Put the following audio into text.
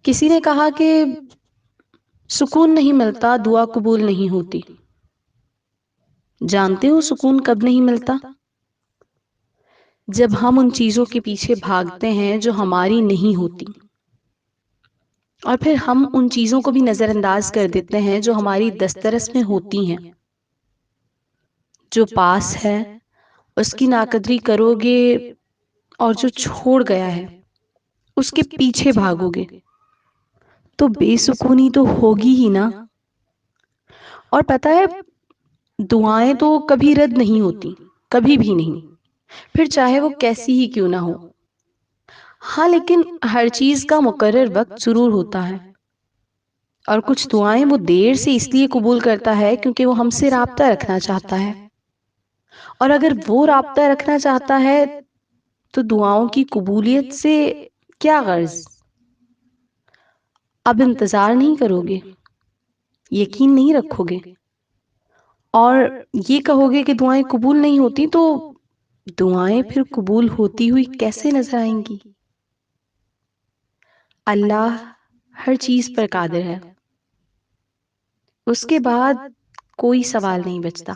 کسی نے کہا کہ سکون نہیں ملتا، دعا قبول نہیں ہوتی۔ جانتے ہو سکون کب نہیں ملتا؟ جب ہم ان چیزوں کے پیچھے بھاگتے ہیں جو ہماری نہیں ہوتی، اور پھر ہم ان چیزوں کو بھی نظر انداز کر دیتے ہیں جو ہماری دسترس میں ہوتی ہیں۔ جو پاس ہے اس کی ناقدری کرو گے، اور جو چھوڑ گیا ہے اس کے پیچھے بھاگو گے تو بے سکونی تو ہوگی ہی نا۔ اور پتہ ہے، دعائیں تو کبھی رد نہیں ہوتی، کبھی بھی نہیں، پھر چاہے وہ کیسی ہی کیوں نہ ہو۔ ہاں، لیکن ہر چیز کا مقرر وقت ضرور ہوتا ہے، اور کچھ دعائیں وہ دیر سے اس لیے قبول کرتا ہے کیونکہ وہ ہم سے رابطہ رکھنا چاہتا ہے، اور اگر وہ رابطہ رکھنا چاہتا ہے تو دعاؤں کی قبولیت سے کیا غرض؟ اب انتظار نہیں کرو گے، یقین نہیں رکھو گے، اور یہ کہو گے کہ دعائیں قبول نہیں ہوتی، تو دعائیں پھر قبول ہوتی ہوئی کیسے نظر آئیں گی؟ اللہ ہر چیز پر قادر ہے، اس کے بعد کوئی سوال نہیں بچتا۔